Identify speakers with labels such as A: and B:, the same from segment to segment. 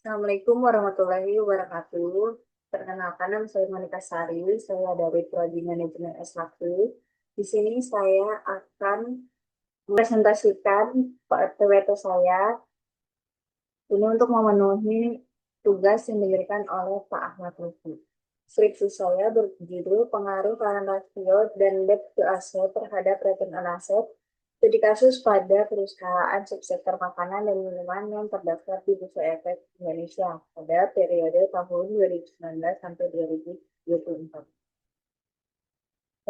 A: Assalamualaikum warahmatullahi wabarakatuh. Perkenalkan, nama saya Monika Sari, saya dari Prodi Manajemen S1. Di sini saya akan mempresentasikan PWT saya ini untuk memenuhi tugas yang diberikan oleh Pak Ahmad Lutfi. Skripsi saya berjudul Pengaruh Current Ratio dan Debt to Asset terhadap Return on Asset studi kasus pada perusahaan subsektor makanan dan minuman yang terdaftar di Bursa Efek Indonesia pada periode tahun 2019 sampai 2024.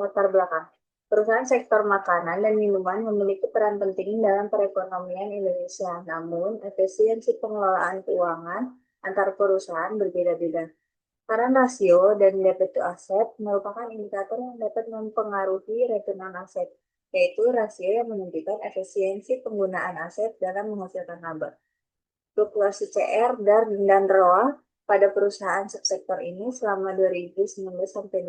A: Latar belakang. Perusahaan sektor makanan dan minuman memiliki peran penting dalam perekonomian Indonesia, namun efisiensi pengelolaan keuangan antar perusahaan berbeda-beda. Current rasio dan debit to asset merupakan indikator yang dapat mempengaruhi return on asset, yaitu rasio yang menunjukkan efisiensi penggunaan aset dalam menghasilkan laba. Fluktuasi CR dan ROA pada perusahaan subsektor ini selama 2019 sampai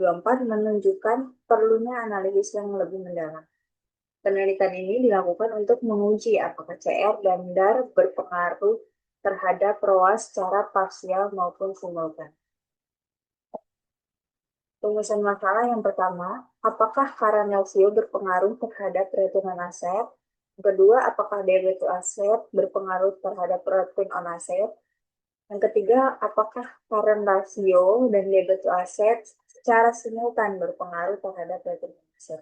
A: 2024 menunjukkan perlunya analisis yang lebih mendalam. Penelitian ini dilakukan untuk menguji apakah CR dan DAR berpengaruh terhadap ROA secara parsial maupun simultan. Rumusan masalah yang pertama, apakah current ratio berpengaruh terhadap return on asset? Yang kedua, apakah debit to asset berpengaruh terhadap return on asset? Yang ketiga, apakah current ratio dan debit to asset secara simultan berpengaruh terhadap return on asset?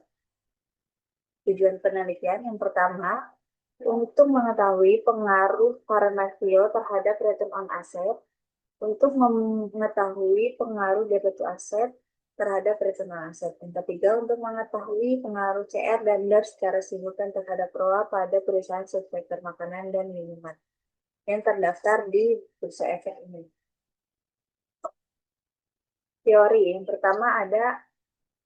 A: Tujuan penelitian yang pertama, untuk mengetahui pengaruh current ratio terhadap return on asset, untuk mengetahui pengaruh debit to asset terhadap return on asset. Yang ketiga, untuk mengetahui pengaruh CR dan DAR secara simultan terhadap ROA pada perusahaan subsektor makanan dan minuman yang terdaftar di Bursa Efek ini. Teori yang pertama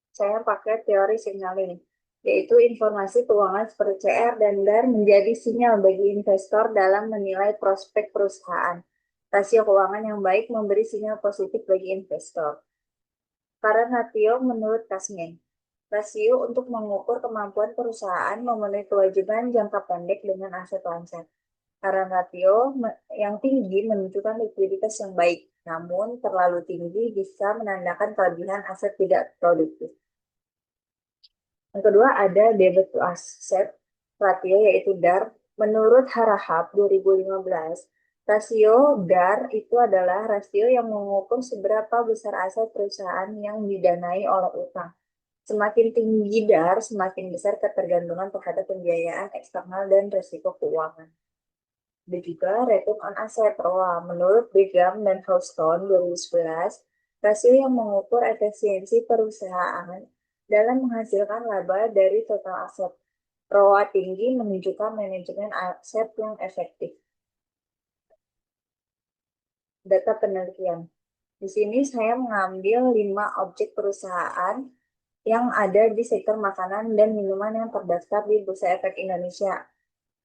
A: saya pakai teori signaling, yaitu informasi keuangan seperti CR dan DAR menjadi sinyal bagi investor dalam menilai prospek perusahaan. Rasio keuangan yang baik memberi sinyal positif bagi investor. Current ratio menurut Kasmin. Rasio untuk mengukur kemampuan perusahaan memenuhi kewajiban jangka pendek dengan aset lancar. Current ratio yang tinggi menunjukkan likuiditas yang baik, namun terlalu tinggi bisa menandakan kelebihan aset tidak produktif. Yang kedua ada debit to asset ratio yaitu DAR. Menurut Harahap 2015, rasio DAR itu adalah rasio yang mengukur seberapa besar aset perusahaan yang didanai oleh utang. Semakin tinggi DAR, semakin besar ketergantungan terhadap pembiayaan eksternal dan risiko keuangan. Dan juga return on asset ROA. Menurut Brigham dan Houston 2011, rasio yang mengukur efisiensi perusahaan dalam menghasilkan laba dari total aset. ROA tinggi menunjukkan manajemen aset yang efektif. Data penelitian. Di sini saya mengambil 5 objek perusahaan yang ada di sektor makanan dan minuman yang terdaftar di Bursa Efek Indonesia,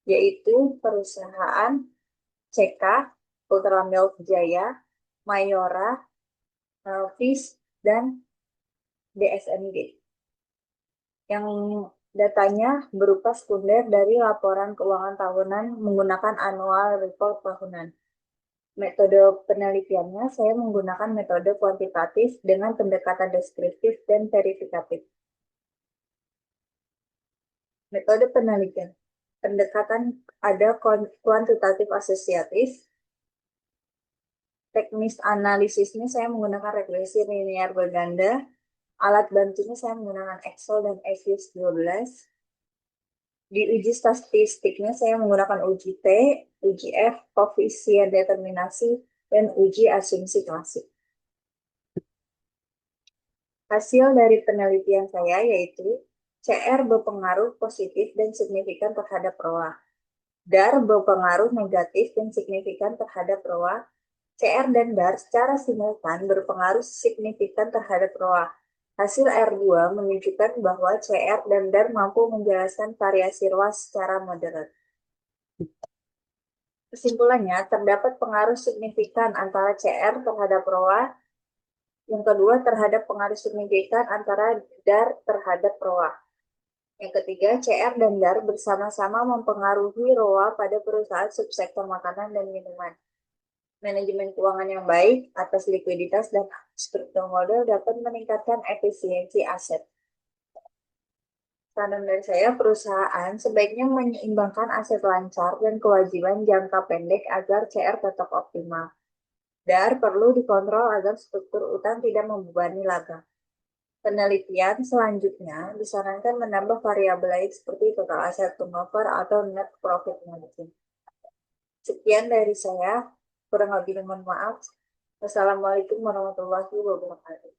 A: yaitu perusahaan CK, Ultra Milk Jaya, Mayora, Fish, dan DSMG. Yang datanya berupa sekunder dari laporan keuangan tahunan menggunakan annual report tahunan. Metode penelitiannya saya menggunakan metode kuantitatif dengan pendekatan deskriptif dan verifikatif. Metode penelitian. Pendekatan ada kuantitatif asosiatif. Teknis analisisnya saya menggunakan regresi linear berganda. Alat bantunya saya menggunakan Excel dan EVIS 12. Di uji statistiknya saya menggunakan uji T, uji F, koefisien determinasi, dan uji asumsi klasik. Hasil dari penelitian saya yaitu CR berpengaruh positif dan signifikan terhadap ROA. DAR berpengaruh negatif dan signifikan terhadap ROA. CR dan DAR secara simultan berpengaruh signifikan terhadap ROA. Hasil R2 menunjukkan bahwa CR dan DAR mampu menjelaskan variasi ROA secara moderat. Kesimpulannya, terdapat pengaruh signifikan antara CR terhadap ROA. Yang kedua, terhadap pengaruh signifikan antara DAR terhadap ROA. Yang ketiga, CR dan DAR bersama-sama mempengaruhi ROA pada perusahaan subsektor makanan dan minuman. Manajemen keuangan yang baik atas likuiditas dan struktur modal dapat meningkatkan efisiensi aset. Saran dari saya, perusahaan sebaiknya menyeimbangkan aset lancar dan kewajiban jangka pendek agar CR tetap optimal. DAR perlu dikontrol agar struktur utang tidak membebani laba. Penelitian selanjutnya disarankan menambah variabel lain seperti total asset turnover atau net profit margin. Sekian dari saya, kurang lebih mohon maaf. Wassalamualaikum warahmatullahi wabarakatuh.